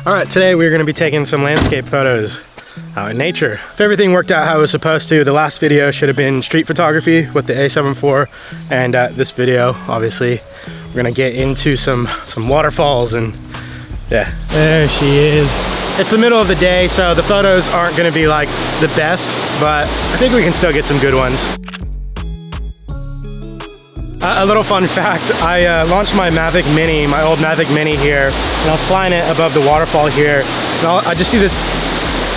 All right, today we're gonna be taking some landscape photos out in nature. If everything worked out how it was supposed to, the last video should have been street photography with the A7IV, and this video, obviously, we're gonna get into some waterfalls, and yeah, there she is. It's the middle of the day, so the photos aren't gonna be like the best, but I think we can still get some good ones. A little fun fact, I launched my Mavic Mini, my old Mavic Mini here, and I was flying it above the waterfall here, and I just see this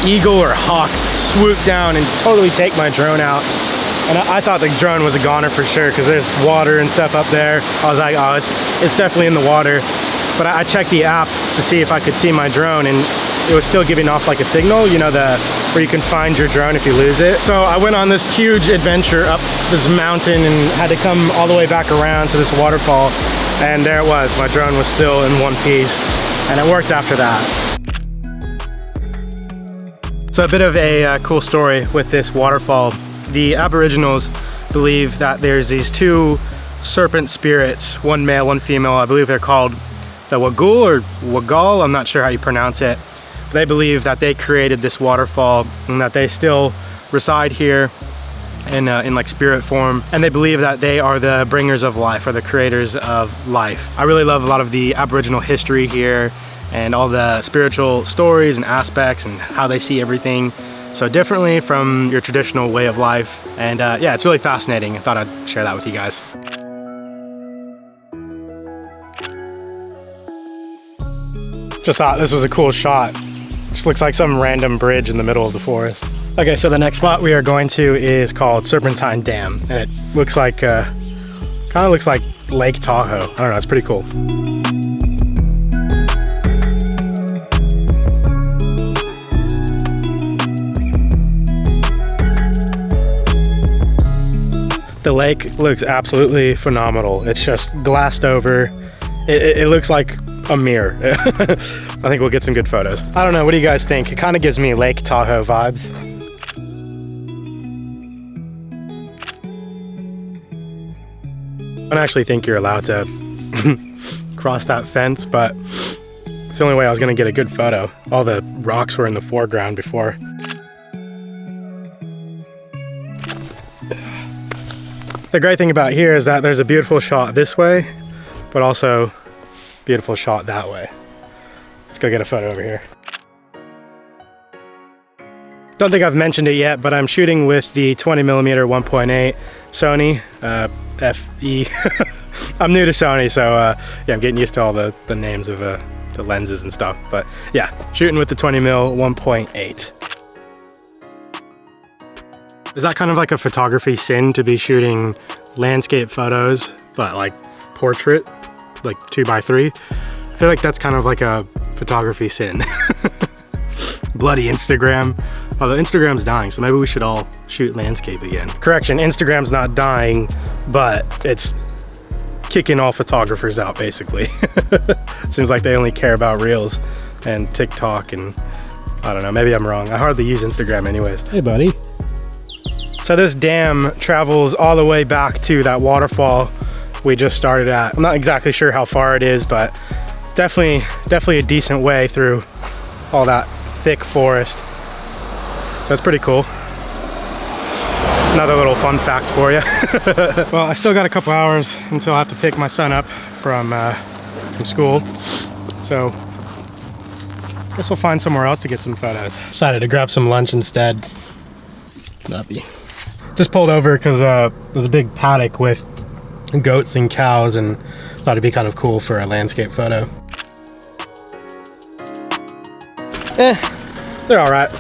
eagle or hawk swoop down and totally take my drone out. And I thought the drone was a goner for sure, because there's water and stuff up there. I was like, oh, it's definitely in the water. But I checked the app to see if I could see my drone, and it was still giving off like a signal, you know, where you can find your drone if you lose it. So I went on this huge adventure up this mountain and had to come all the way back around to this waterfall, and there it was. My drone was still in one piece, and it worked after that. So a bit of a cool story with this waterfall. The Aboriginals believe that there's these two serpent spirits, one male, one female. I believe they're called the Wagul or Wagal, I'm not sure how you pronounce it. They believe that they created this waterfall and that they still reside here in like spirit form, and they believe that they are the bringers of life, or the creators of life. I really love a lot of the Aboriginal history here and all the spiritual stories and aspects and how they see everything so differently from your traditional way of life. And yeah, it's really fascinating. I thought I'd share that with you guys. Just thought this was a cool shot. Just looks like some random bridge in the middle of the forest. Okay, so the next spot we are going to is called Serpentine Dam, and it looks like, kind of looks like Lake Tahoe. I don't know, it's pretty cool. The lake looks absolutely phenomenal. It's just glassed over. It looks like a mirror. I think we'll get some good photos. I don't know, what do you guys think? It kind of gives me Lake Tahoe vibes. I don't actually think you're allowed to cross that fence, but it's the only way I was gonna get a good photo. All the rocks were in the foreground before. The great thing about here is that there's a beautiful shot this way, but also beautiful shot that way. Let's go get a photo over here. Don't think I've mentioned it yet, but I'm shooting with the 20mm 1.8 Sony FE. I'm new to Sony, so yeah, I'm getting used to all the names of the lenses and stuff. But yeah, shooting with the 20mm 1.8. Is that kind of like a photography sin to be shooting landscape photos, but like portrait, like 2x3? I feel like that's kind of like a photography sin. Bloody Instagram. Although Instagram's dying, so maybe we should all shoot landscape again. Correction, Instagram's not dying, but it's kicking all photographers out, basically. Seems like they only care about Reels and TikTok, and I don't know, maybe I'm wrong. I hardly use Instagram anyways. Hey buddy. So this dam travels all the way back to that waterfall we just started at. I'm not exactly sure how far it is, but it's definitely a decent way through all that thick forest. So it's pretty cool. Another little fun fact for you. Well, I still got a couple hours until I have to pick my son up from school. So I guess we'll find somewhere else to get some photos. Decided to grab some lunch instead. Just pulled over because there's a big paddock with goats and cows, and thought it'd be kind of cool for a landscape photo. They're all right.